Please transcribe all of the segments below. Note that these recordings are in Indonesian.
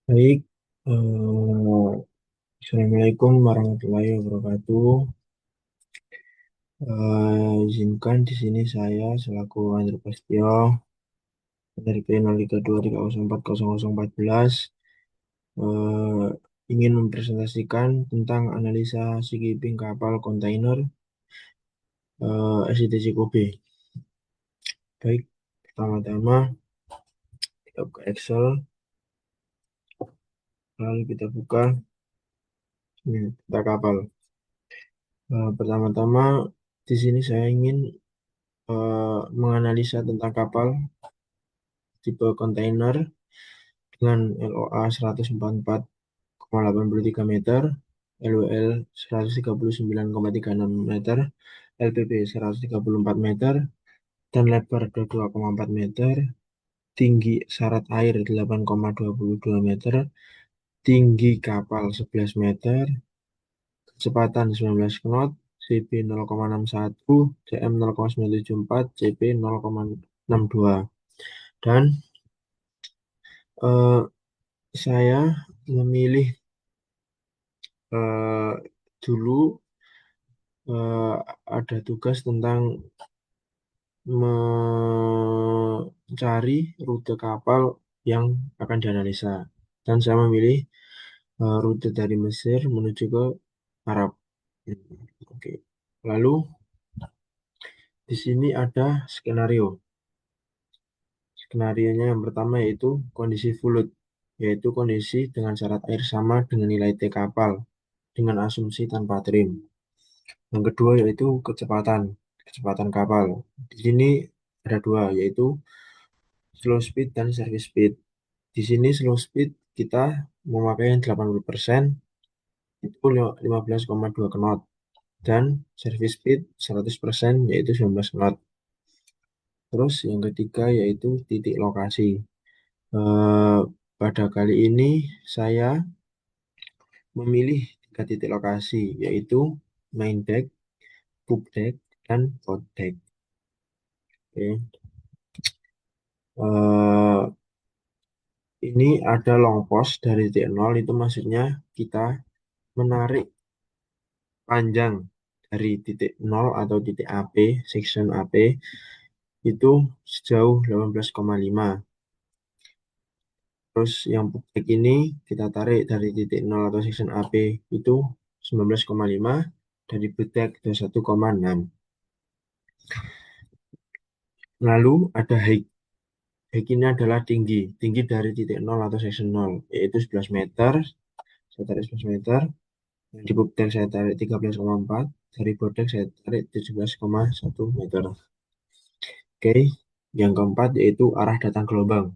Baik, Assalamualaikum warahmatullahi wabarakatuh. Izinkan di sini saya selaku Andri Prasetyo dari P0323040014 eh, ingin mempresentasikan tentang analisa skipping kapal kontainer SITC Kobe. Baik, pertama-tama kita buka Excel, lalu kita buka data kapal. Pertama-tama di sini saya ingin menganalisa tentang kapal tipe kontainer dengan LOA 144,83 meter, LWL 139,36 meter, LPP 134 meter, dan lebar 22,4 meter, tinggi syarat air 8,22 meter, tinggi kapal 11 meter, kecepatan 19 knot, CB 0,61, CM 0,974, CP 0,62. Dan eh, saya memilih eh, dulu eh, ada tugas tentang mencari rute kapal yang akan dianalisa. Dan saya memilih rute dari Mesir menuju ke Arab. Oke. Lalu di sini ada skenario. Skenarionya yang pertama yaitu kondisi fluid, yaitu kondisi dengan syarat air sama dengan nilai T kapal dengan asumsi tanpa trim. Yang kedua yaitu kecepatan kapal. Di sini ada dua, yaitu slow speed dan service speed. Di sini slow speed kita memakai yang 80%, itu 15,2 knot. Dan service speed 100% yaitu 19 knot. Terus yang ketiga yaitu titik lokasi. Eh, pada kali ini saya memilih tiga titik lokasi, yaitu main deck, poop deck, dan pod deck. Oke. Eh, ini ada long post dari titik 0, itu maksudnya kita menarik panjang dari titik 0 atau titik AP, section AP, itu sejauh 18,5. Terus yang publik ini kita tarik dari titik 0 atau section AP itu 19,5, dari butek 21,6. Lalu ada height. Height ini adalah tinggi. Tinggi dari titik 0 atau section 0, yaitu 11 meter. Saya tarik 11 meter. Di publik saya tarik 13,4. Dari bodek saya tarik 17,1 meter. Oke, yang keempat yaitu arah datang gelombang.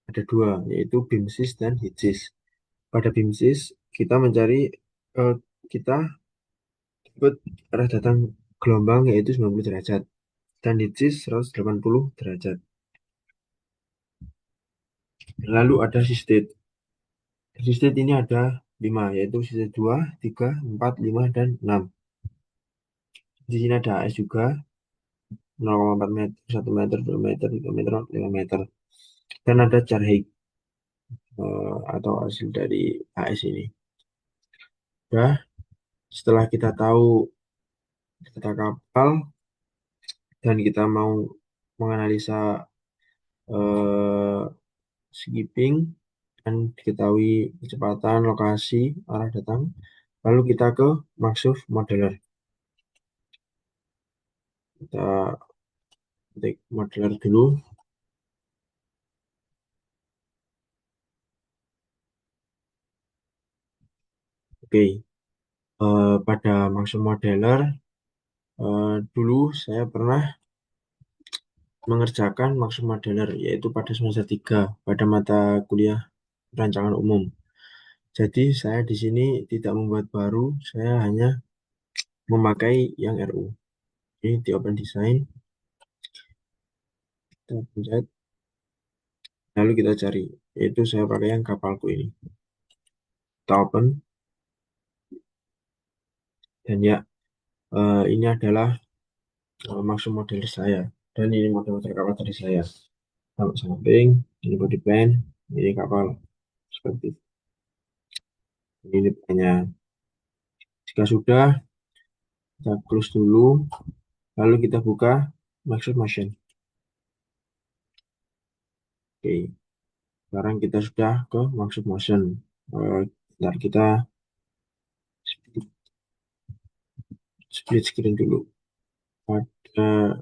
Ada dua, yaitu beam sis dan heat sis. Pada beam sis, kita mencari, eh, kita dapat arah datang gelombang yaitu 90 derajat. Dan heat sis 180 derajat. Lalu ada sistem. Sistem ini ada 5, yaitu sistem 2, 3, 4, 5, dan 6. Di sini ada AS juga, 0,4 meter, 1 meter, 2 meter, 3 meter, 5 meter. Dan ada jar height, atau hasil dari AS ini. Nah, setelah kita tahu data kapal dan kita mau menganalisa eh, skipping dan diketahui kecepatan, lokasi, arah datang, lalu kita ke maksud modeler. Kita ketik modeler dulu. Oke, pada maksud modeler, dulu saya pernah mengerjakan maksud modeler, yaitu pada semester 3 pada mata kuliah perancangan umum. Jadi saya di sini tidak membuat baru, saya hanya memakai yang RU. Ini di Open Design, kita pencet, lalu kita cari, yaitu saya pakai yang kapalku ini. Kita open, dan ya, ini adalah maksud model saya. Dan ini model-model kapal dari saya. Kalau samping, ini body plan, ini kapal perspektif. Ini pertanyaan. Jika sudah, kita close dulu, lalu kita buka Microsoft Motion. Oke, sekarang kita sudah ke Microsoft Motion. Bentar, kita split screen dulu. Pada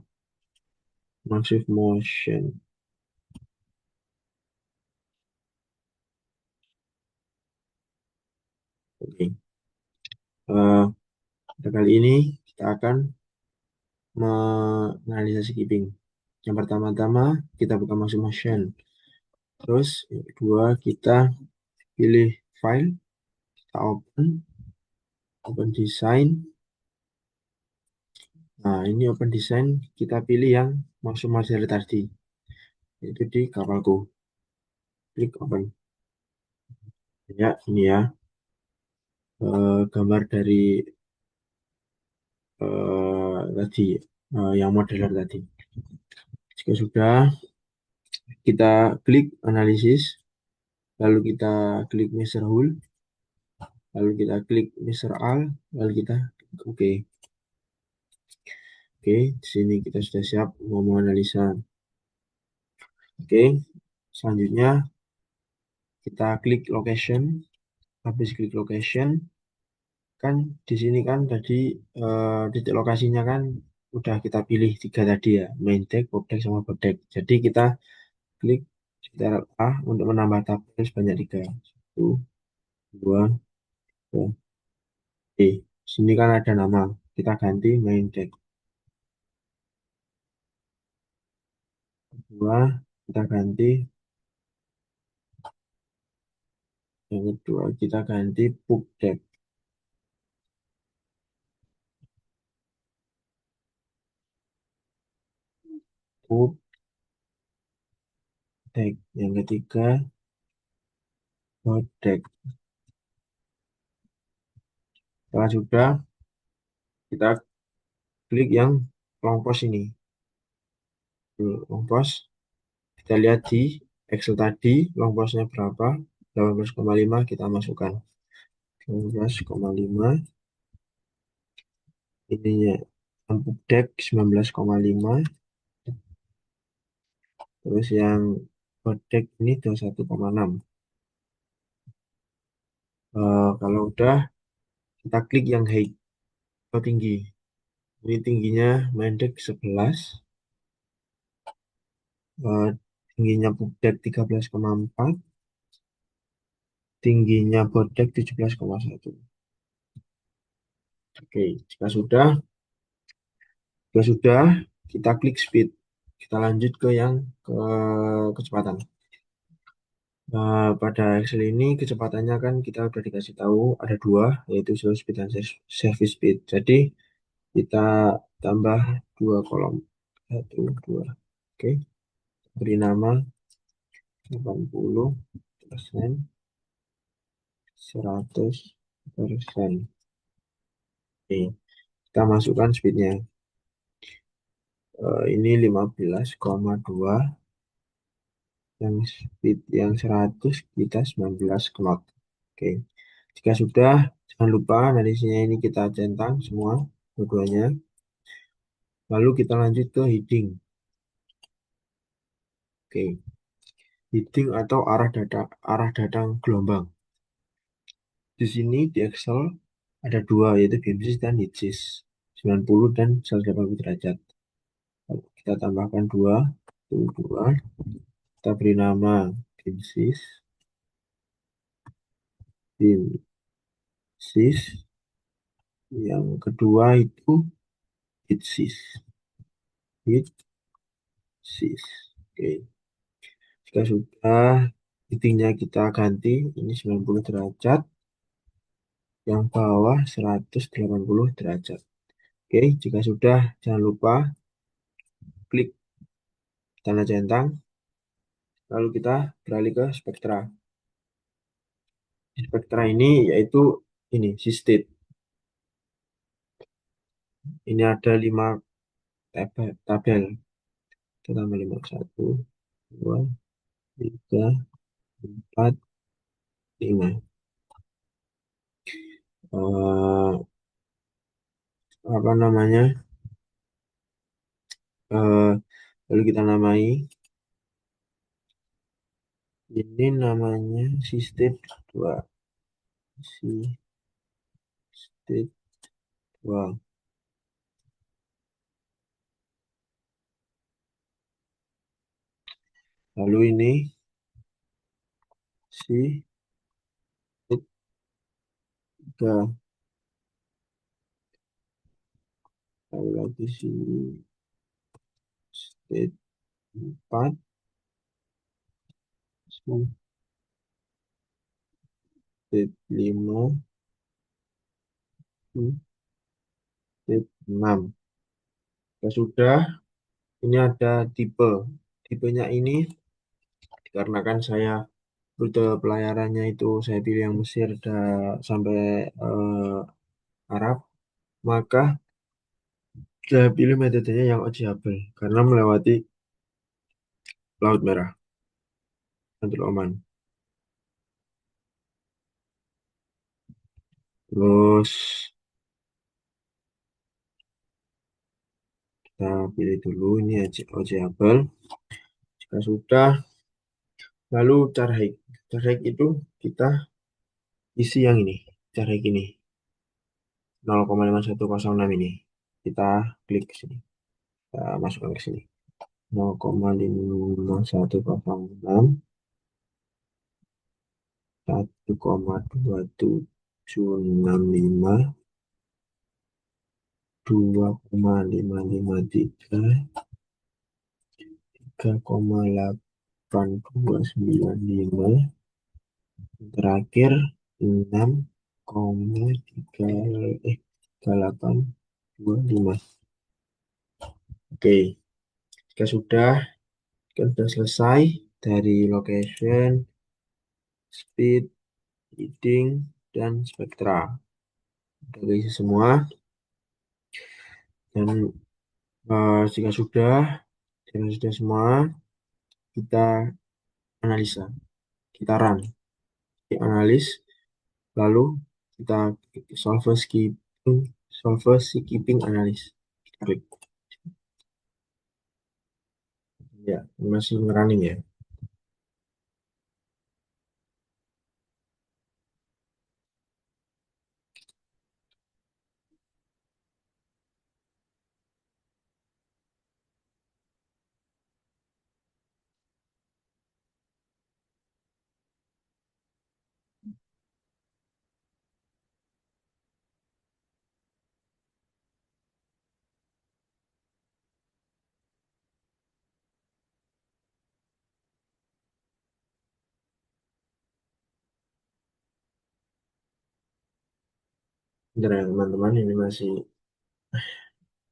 Microsoft Motion. Oke, eh, pada kali ini kita akan menganalisis keeping. Yang pertama-tama kita buka Microsoft Motion. Terus yang kedua kita pilih file, kita open design. Nah, ini open design kita pilih yang Microsoft Motion tadi, yaitu di kapalku. Klik open. Ya, ini ya gambar dari tadi yang modeler tadi. Jika sudah, kita klik analisis, lalu kita klik Mr. Hull, lalu kita klik Mr. Al, lalu kita oke. Oke, di sini kita sudah siap mau menganalisa. Oke, selanjutnya kita klik location. Habis klik location, kan di sini kan tadi titik lokasinya kan udah kita pilih tiga tadi ya, main deck, top deck, sama bot deck. Jadi kita klik Ctrl A untuk menambah tabel sebanyak 3. 1, 2, 3. Oke, sini kan ada nama. Kita ganti main deck. Kedua, kita ganti. Yang kedua, kita ganti pub deck. Pub deck. Yang ketiga, bot deck. Setelah sudah, kita klik yang long post ini. Long post. Kita lihat di Excel tadi, long postnya berapa. 18,5 kita masukkan. 18,5. Ininya lampu deck 19,5. Terus yang deck ini 21,6. Kalau udah, kita klik yang height atau tinggi. Ini tingginya main deck 11. Tingginya deck 13,4. Tingginya deck 17,1. Oke, jika sudah, kita klik speed. Kita lanjut ke yang kecepatan. Pada Excel ini kecepatannya kan kita udah dikasih tahu ada dua, yaitu slow speed dan service speed. Jadi kita tambah dua kolom, 1, 2. Oke, beri nama 80%, 100%. Oke, kita masukkan speednya. Ini 15,2. Yang speed yang 100 kita 19 knot. Oke, jika sudah, jangan lupa analisisnya ini kita centang semua dua-duanya, lalu kita lanjut ke heading. Oke, heading atau arah datang gelombang. Di sini di Excel ada dua, yaitu beamsys dan heatsys, 90 dan 180 derajat. Kita tambahkan dua, kita beri nama beamsys, yang kedua itu heatsys. Oke, jika sudah, heatingnya kita ganti, ini 90 derajat, yang bawah 180 derajat. Oke, jika sudah, jangan lupa klik tanda centang, lalu kita beralih ke spektra. Spektra ini yaitu ini, state. Ini ada 5 tabel. Kita tambah 5, 1, 2, 3, 4, 5. Eh, apa namanya? Eh, lalu kita namai. Ini namanya si state 2. Si state 2. Lalu ini si state 3. Lalu lagi si state 4. Si state 5. Si state 6. Ya sudah, ini ada tipe. Tipenya ini dikarenakan saya rute pelayarannya itu saya pilih yang Mesir sampai Arab, maka saya pilih metodenya yang ojabel karena melewati Laut Merah untuk Oman. Terus kita pilih dulu ini ojabel. Jika sudah, lalu carhaik. Carhaik itu kita isi yang ini, carhaik ini 0,5106 ini. Kita klik ke sini, kita masukkan ke sini 0,5106, 1,2765, 2,553, 3,8295, terakhir 6,3825. Oke, jika sudah, kan sudah selesai dari location, speed, heading, dan spektra. Udah isi semua. Dan jika sudah semua, kita analisa, kita run, kita analis, lalu kita solve skipping, solve skipping analis. Kita klik. Ya, masih running ya. Bentar ya teman-teman, ini masih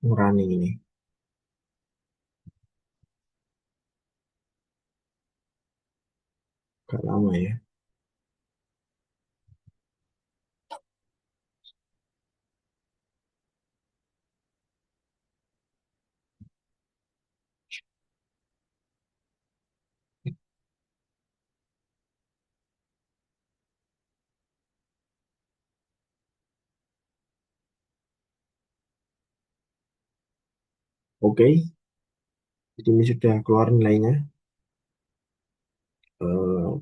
running ini. Gak lama ya. Oke, jadi ini sudah keluar nilainya.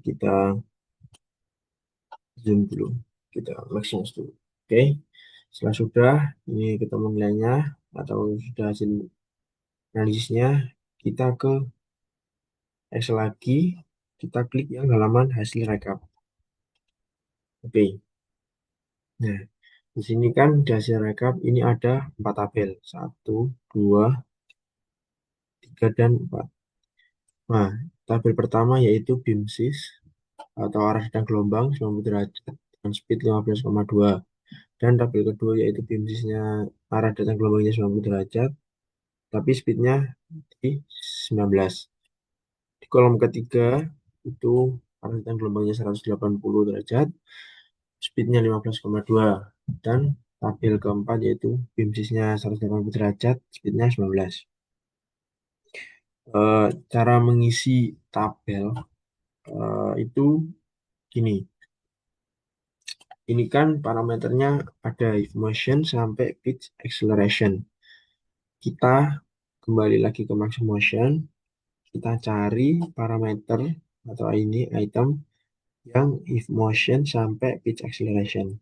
Kita zoom dulu, kita maximize dulu. Oke, setelah sudah ini ketemu nilainya atau sudah hasil analisisnya, kita ke Excel lagi, kita klik yang halaman hasil rekap. Oke, nah di sini kan di hasil rekap ini ada 4 tabel, 1, 2, 3, dan 4. Nah, tabel pertama yaitu BIMSIS atau arah sedang gelombang 90 derajat dengan speed 15,2. Dan tabel kedua yaitu BIMSIS-nya arah datang gelombangnya 90 derajat tapi speednya di 19. Di kolom ketiga itu arah datang gelombangnya 180 derajat, speednya 15,2. Dan tabel keempat yaitu BIMSIS-nya 180 derajat, speednya 19. Cara mengisi tabel itu gini. Ini kan parameternya ada if motion sampai pitch acceleration. Kita kembali lagi ke max motion, kita cari parameter atau ini item yang if motion sampai pitch acceleration.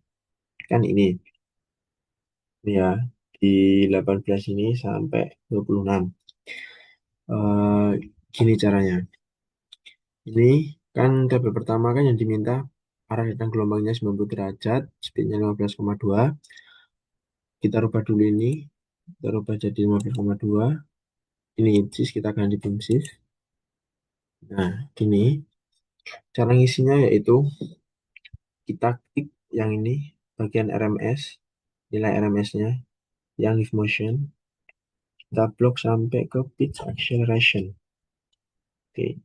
Kan ini ya di 18 ini sampai 26. Eh, Gini caranya. Ini kan tabel pertama kan yang diminta arah datang gelombangnya 90 derajat, speednya 15,2. Kita rubah dulu ini, kita rubah jadi 15,2. Ini inches, kita ganti pin shift. Nah, gini cara ngisinya yaitu kita klik yang ini bagian RMS, nilai RMS-nya yang if motion, kita blok sampai ke pitch acceleration. Oke,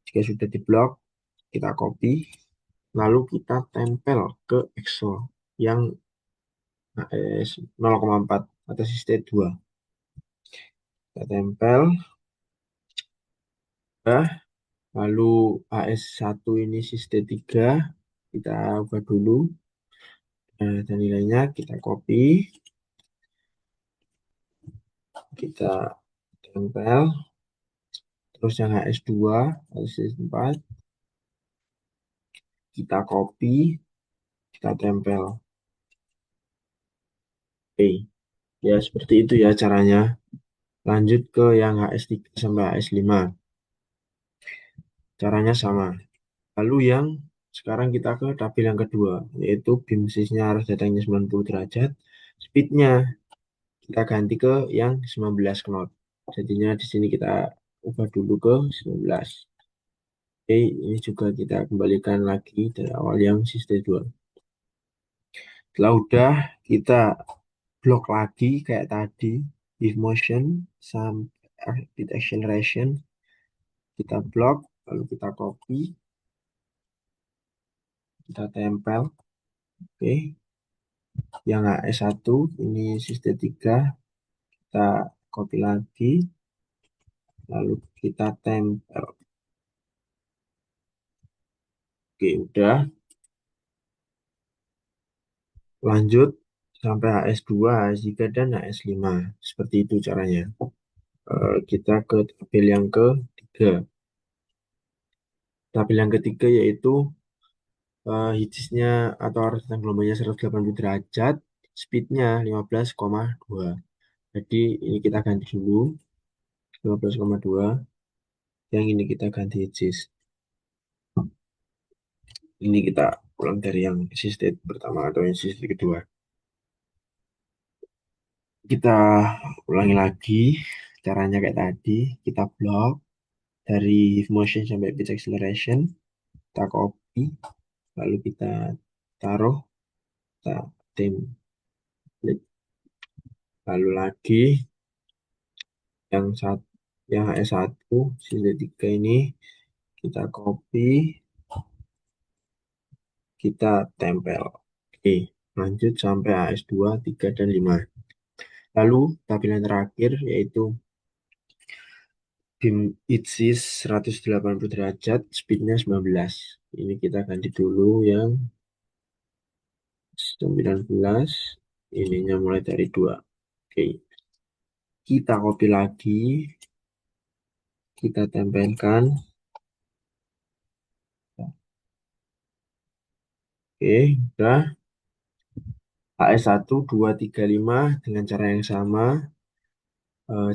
jika sudah diblok, kita copy, lalu kita tempel ke Excel yang AS 0,4 atau state 2. Kita tempel, ya. Lalu AS1 ini state 3, kita ubah dulu. Nah, dan nilainya kita copy, kita tempel. Terus yang HS2, HS4, kita copy, kita tempel. Oke, ya seperti itu ya caranya. Lanjut ke yang HS3 sampai HS5. Caranya sama. Lalu yang sekarang kita ke tabel yang kedua, yaitu beam size-nya arah datangnya 90 derajat. Speed-nya kita ganti ke yang 19 knot. Jadinya di sini kita ubah dulu ke 19. Oke, ini juga kita kembalikan lagi dari awal yang sistem 2. Setelah udah, kita blok lagi kayak tadi, with motion sampai with acceleration. Kita blok, lalu kita copy, kita tempel. Oke, yang HS1 ini sistem 3, kita copy lagi, lalu kita tempel. Oke, udah. Lanjut sampai HS2, HS3, dan HS5. Seperti itu caranya. Kita ke tabel yang ketiga. Tabel yang ketiga yaitu hitchnya atau arus tentang gelombangnya 180 derajat, speednya 15,2. Jadi ini kita ganti dulu 15,2. Yang ini kita ganti hitches. Ini kita ulang dari yang sistem pertama atau yang sistem kedua. Kita ulangi lagi caranya kayak tadi. Kita blok dari motion sampai pitch acceleration. Kita copy, lalu kita taruh, kita template, lalu lagi yang satu, yang HS1 sisi 3 ini kita copy, kita tempel. Oke, lanjut sampai HS2, 3, dan 5. Lalu tabel yang terakhir yaitu beam axis 180 derajat, speednya 19. Ini kita ganti dulu yang 19, ininya mulai dari 2. Oke, kita copy lagi, kita tempelkan. Oke, udah. HS1 2, 3, 5 dengan cara yang sama.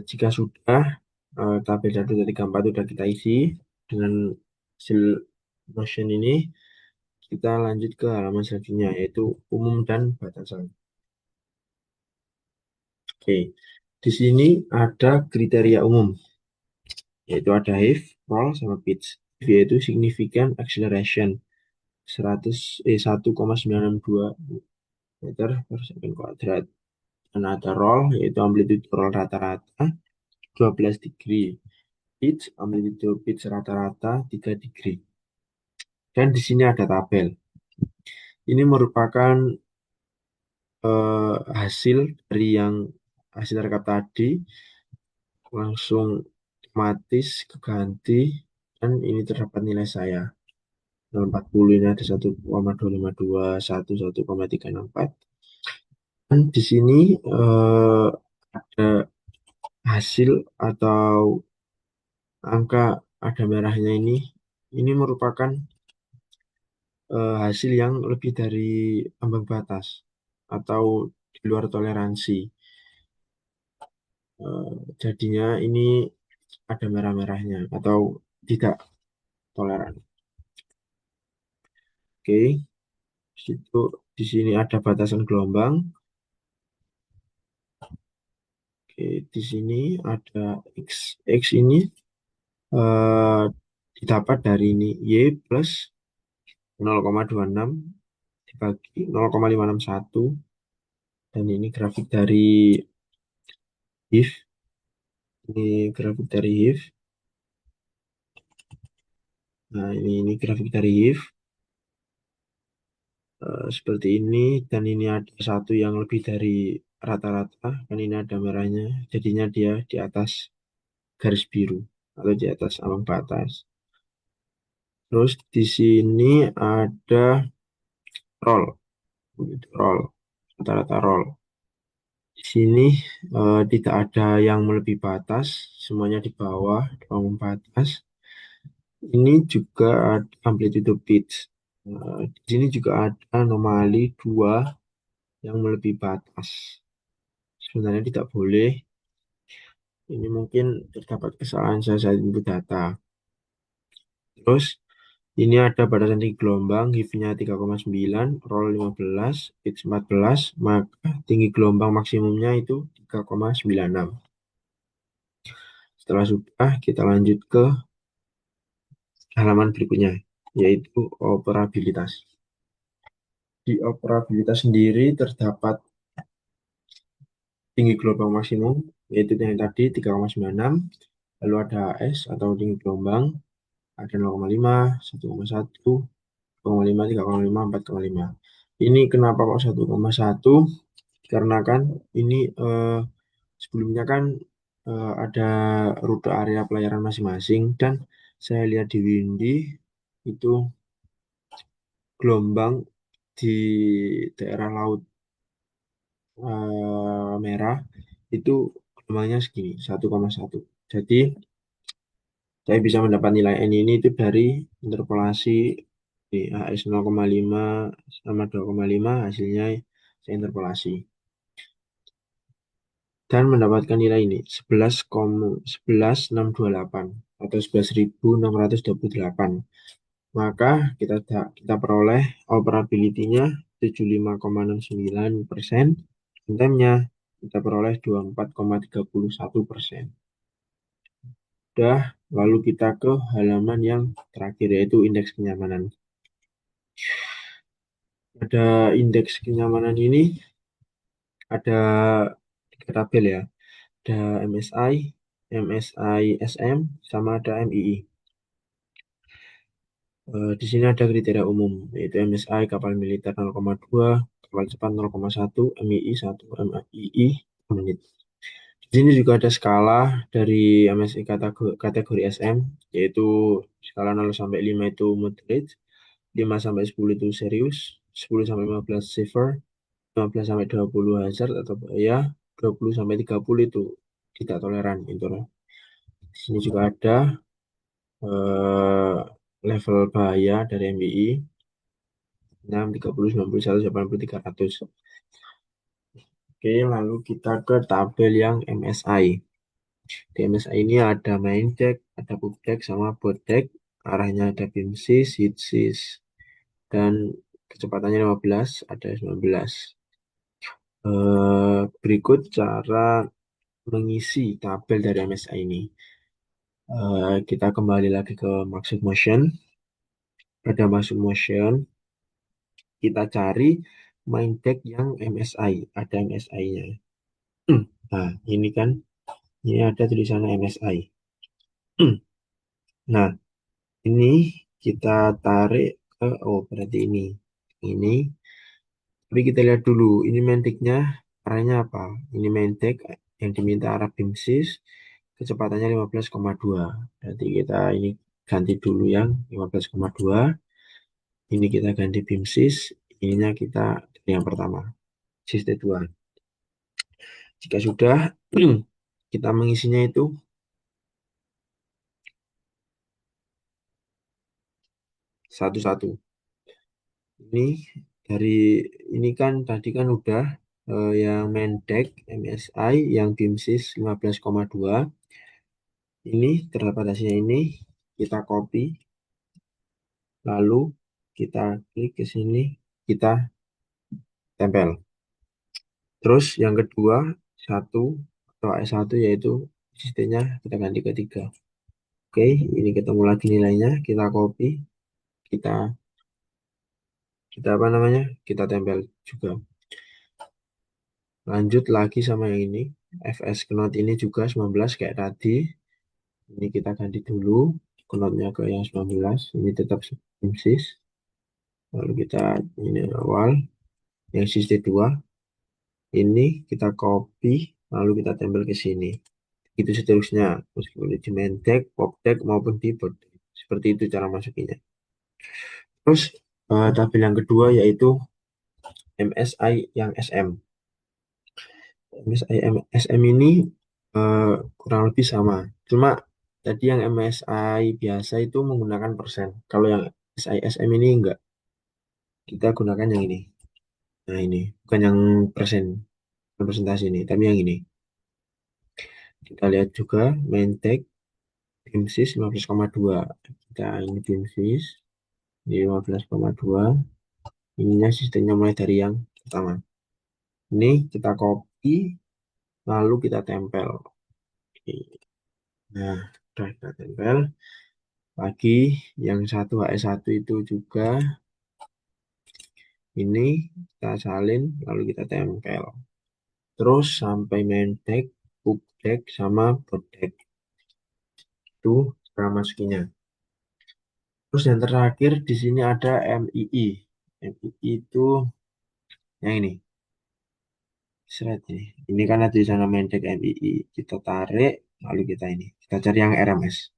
Jika sudah, tabel 1, 2, 3, 4 sudah kita isi dengan hasil motion ini, kita lanjut ke halaman selanjutnya yaitu umum dan batasan. Oke, di sini ada kriteria umum, yaitu ada HIF, roll, sama pitch. HIF yaitu significant acceleration 1,962 meter per second kuadrat. Dan ada roll, yaitu amplitude roll rata-rata 12 degree. Pitch, amplitude pitch rata-rata 3 degree. Dan di sini ada tabel. Ini merupakan hasil dari yang hasil rekap tadi, langsung otomatis keganti, dan ini terdapat nilai saya. 40 ini ada 1,252, 1,364. Dan di sini ada hasil atau angka ada merahnya ini merupakan hasil yang lebih dari ambang batas atau di luar toleransi. Eh, Jadinya ini ada merah-merahnya atau tidak toleran. Oke, di sini ada batasan gelombang. Oke, di sini ada X. X ini eh, didapat dari ini Y plus 0,26 dibagi 0,561, dan ini grafik dari HIF. Ini grafik dari HIF. Nah, ini grafik dari HIF. Seperti ini, dan ini ada satu yang lebih dari rata-rata, kan ini ada merahnya, jadinya dia di atas garis biru atau di atas ambang batas. Terus di sini ada roll, roll, rata-rata roll. Di sini tidak ada yang melebihi batas, semuanya di bawah ambang batas. Ini juga ada amplitude pitch. Di sini juga ada anomali 2 yang melebihi batas. Sebenarnya tidak boleh. Ini mungkin terdapat kesalahan saya saat input data. Terus ini ada batasan tinggi gelombang, HIF-nya 3,9, roll 15, pitch 14, maka tinggi gelombang maksimumnya itu 3,96. Setelah sudah, kita lanjut ke halaman berikutnya, yaitu operabilitas. Di operabilitas sendiri terdapat tinggi gelombang maksimum, yaitu yang tadi 3,96, lalu ada AS atau tinggi gelombang, ada 0,5, 1,1, 0,5, 3,5, 4,5. Ini kenapa kok 1,1? Karena kan ini sebelumnya kan ada rute area pelayaran masing-masing, dan saya lihat di Windy itu gelombang di daerah laut merah itu gelombangnya segini 1,1. Jadi saya bisa mendapat nilai N ini itu dari interpolasi di AS 0,5 sama 2,5, hasilnya saya interpolasi dan mendapatkan nilai ini 11,11628 atau 11.628. Maka kita peroleh operability-nya 75,69%, dan time-nya kita peroleh 24,31%. Udah, lalu kita ke halaman yang terakhir, yaitu indeks kenyamanan. Pada indeks kenyamanan ini ada 3 tabel ya. Ada MSI, MSI SM, sama ada MII. Di sini ada kriteria umum, yaitu MSI kapal militer 0,2, kapal cepat 0,1, MII 1, MII menit. Di sini juga ada skala dari MSI kategori SM, yaitu skala 0 sampai 5 itu moderate, 5 sampai 10 itu serius, 10 sampai 15 severe, 15 sampai 20 hazard atau bahaya, 20 sampai 30 itu tidak toleran itu. Di sini juga ada eh, level bahaya dari MBI 6, 30, 90, 100, 80, 300. Oke, lalu kita ke tabel yang MSI. Di MSI ini ada main deck, ada pub deck, sama boat deck. Arahnya ada beam sis, hit sis, dan kecepatannya 15, ada 19. Berikut cara mengisi tabel dari MSI ini. Kita kembali lagi ke Maxit Motion. Pada Maxit Motion, kita cari main deck yang MSI. Ada MSI-nya. Nah, ini kan, ini ada tulisannya MSI. Nah, ini kita tarik ke, oh berarti ini. Tapi kita lihat dulu, ini main deck-nya arahnya apa? Ini main deck yang diminta arah beam sis, kecepatannya 15,2. Berarti kita ini ganti dulu yang 15,2. Ini kita ganti beam sys, ininya kita dari yang pertama, sys T2. Jika sudah, kita mengisinya itu satu-satu. Ini dari ini kan tadi kan udah yang main deck MSI yang beam sys 15,2. Ini terdapat hasilnya ini, kita copy, lalu kita klik ke sini, kita tempel. Terus yang kedua, satu atau S1 yaitu sistemnya kita ganti ke 3. Oke, ini ketemu lagi nilainya, kita copy, kita kita apa namanya? Kita tempel juga. Lanjut lagi sama yang ini, FS knot ini juga 19 kayak tadi. Ini kita ganti dulu knotnya ke yang 19, ini tetap sys. Lalu kita ini awal yang sys T2. Ini kita copy, lalu kita tempel ke sini. Itu seterusnya, meskipun di main deck, pop deck, maupun di board deck. Seperti itu cara masukinya. Terus, tabel yang kedua yaitu MSI yang SM. MSI SM ini kurang lebih sama. Cuma tadi yang MSI biasa itu menggunakan persen. Kalau yang MSI SM ini enggak. Kita gunakan yang ini. Nah ini, bukan yang persen, presentasi ini, tapi yang ini. Kita lihat juga main deck beam sys 15,2. Kita ini beam sys di 15,2. Ininya sistemnya mulai dari yang pertama. Ini kita copy, lalu kita tempel. Oke. Nah, sudah kita tempel. Lagi yang satu HS1 itu juga ini kita salin, lalu kita tempel. Terus sampai main deck, book deck, sama board deck. Itu cara masukinya. Terus yang terakhir di sini ada MII. MII itu yang ini. Seret ini. Ini kan ada di sana main deck MII. Kita tarik, lalu kita ini. Kita cari yang RMS.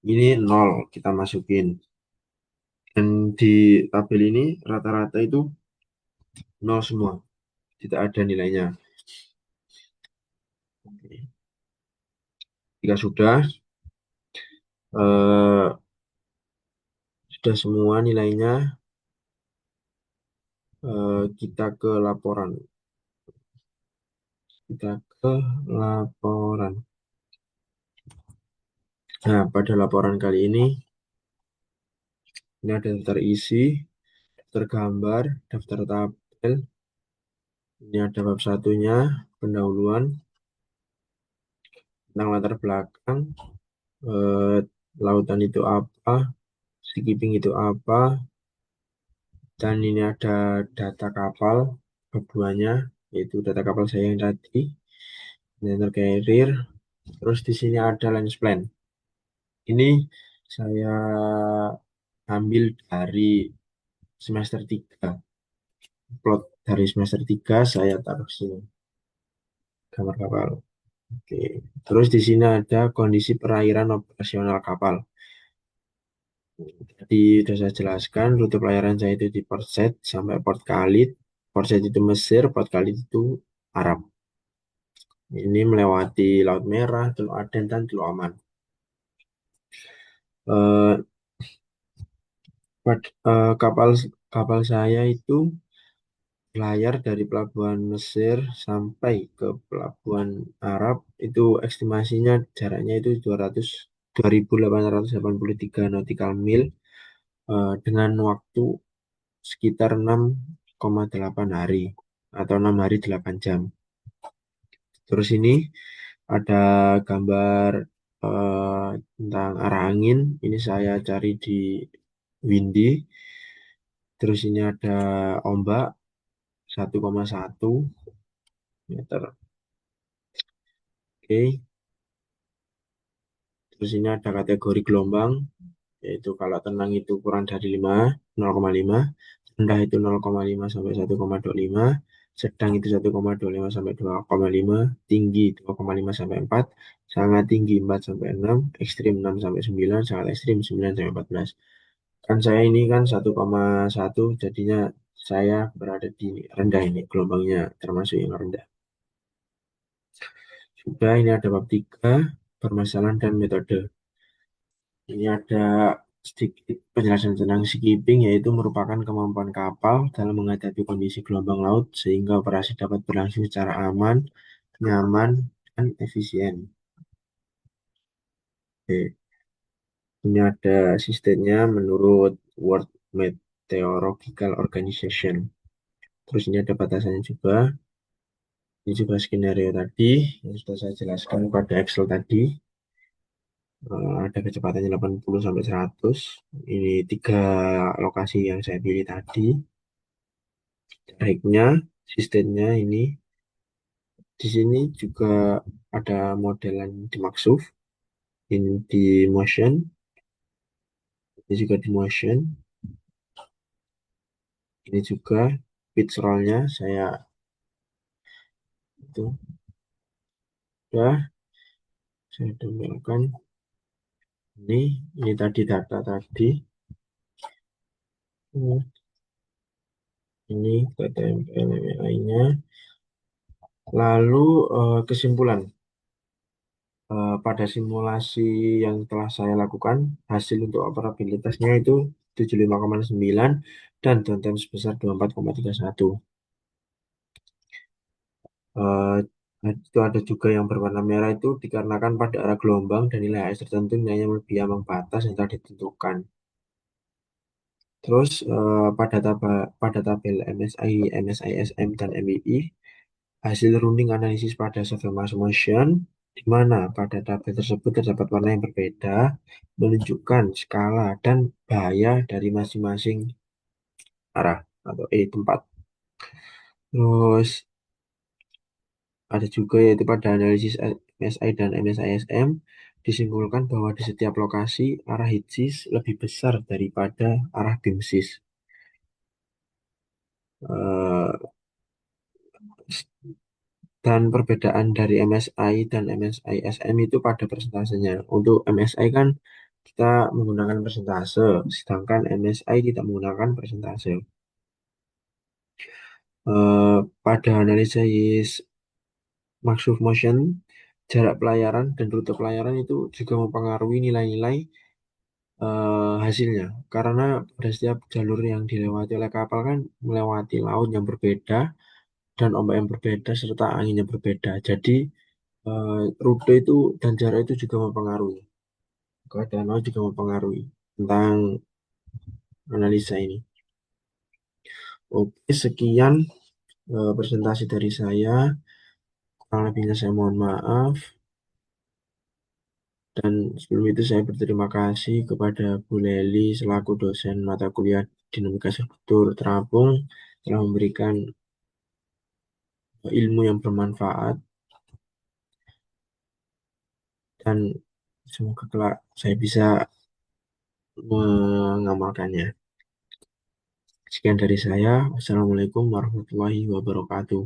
Ini 0 kita masukin. Dan di tabel ini rata-rata itu 0 semua. Tidak ada nilainya. Oke. Jika sudah semua nilainya, kita ke laporan. Kita ke laporan. Nah, pada laporan kali ini ada daftar isi, daftar gambar, daftar tabel. Ini ada bab satunya, pendahuluan, tentang latar belakang, eh, lautan itu apa, skipping itu apa, dan ini ada data kapal, bab 2-nya, yaitu data kapal saya yang tadi, dan carrier, terus di sini ada lens plan. Ini saya ambil dari semester 3. Plot dari semester 3 saya taruh sini. Gambar kapal. Oke. Terus di sini ada kondisi perairan operasional kapal. Tadi sudah saya jelaskan rute pelayaran saya itu di Port Said sampai Port Khalid. Port Said itu Mesir, Port Khalid itu Arab. Ini melewati Laut Merah, Teluk Aden, dan Teluk Oman. Eh, kapal kapal saya itu layar dari pelabuhan Mesir sampai ke pelabuhan Arab itu estimasinya jaraknya itu 2.883 nautical mil dengan waktu sekitar 6,8 hari atau 6 hari 8 jam. Terus ini ada gambar tentang arah angin. Ini saya cari di Windy. Terus ini ada ombak 1,1 meter. Oke. Terus ini ada kategori gelombang, yaitu kalau tenang itu kurang dari 5, 0,5, rendah itu 0,5 sampai 1,25, sedang itu 1,25 sampai 2,5, tinggi 2,5 sampai 4, sangat tinggi 4 sampai 6, ekstrim 6 sampai 9, sangat ekstrim 9 sampai 14. Kan saya ini kan 1,1, jadinya saya berada di rendah ini, gelombangnya termasuk yang rendah. Sudah, ini ada bab 3, permasalahan dan metode. Ini ada sedikit penjelasan tentang skipping, yaitu merupakan kemampuan kapal dalam menghadapi kondisi gelombang laut sehingga operasi dapat berlangsung secara aman, nyaman, dan efisien. Oke. Ini ada sistemnya menurut World Meteorological Organization. Terus ini ada batasannya juga. Ini juga skenario tadi yang sudah saya jelaskan pada Excel tadi. Ada kecepatannya 80 sampai 100. Ini tiga lokasi yang saya pilih tadi. Baiknya, sistemnya ini di sini juga ada modelan di Maxuf, ini di Motion, ini juga di Motion, ini juga pitch roll-nya saya itu sudah saya tempelkan. Ini tadi data tadi. Ini kita tempel MLI-nya. Lalu kesimpulan. Pada simulasi yang telah saya lakukan, hasil untuk operabilitasnya itu 75,9 dan downtime sebesar 24,31. Eh, itu ada juga yang berwarna merah itu dikarenakan pada arah gelombang dan nilai AS tertentu nilainya lebih ambang batas yang telah ditentukan. Terus pada tabel MSI, MSISM, dan MII, hasil running analisis pada software Mass Motion, di mana pada tabel tersebut terdapat warna yang berbeda, menunjukkan skala dan bahaya dari masing-masing arah atau tempat. Terus ada juga yaitu pada analisis MSI dan MSISM, disimpulkan bahwa di setiap lokasi arah heat lebih besar daripada arah beam sis. Eh, dan perbedaan dari MSI dan MSI SM itu pada persentasenya. Untuk MSI kan kita menggunakan persentase, sedangkan MSI tidak menggunakan persentase. Pada analisis Maxwell Motion, jarak pelayaran dan rute pelayaran itu juga mempengaruhi nilai-nilai hasilnya. Karena pada setiap jalur yang dilewati oleh kapal kan melewati laut yang berbeda dan ombak yang berbeda serta angin yang berbeda. Jadi rute itu dan jarak itu juga mempengaruhi. Keadaan laut juga mempengaruhi tentang analisa ini. Oke, sekian presentasi dari saya. Kurang lebihnya saya mohon maaf. Dan sebelum itu saya berterima kasih kepada Bu Leli selaku dosen mata kuliah Dinamika Struktur Terapung telah memberikan ilmu yang bermanfaat dan semoga kelak saya bisa mengamalkannya. Sekian dari saya. Wassalamualaikum warahmatullahi wabarakatuh.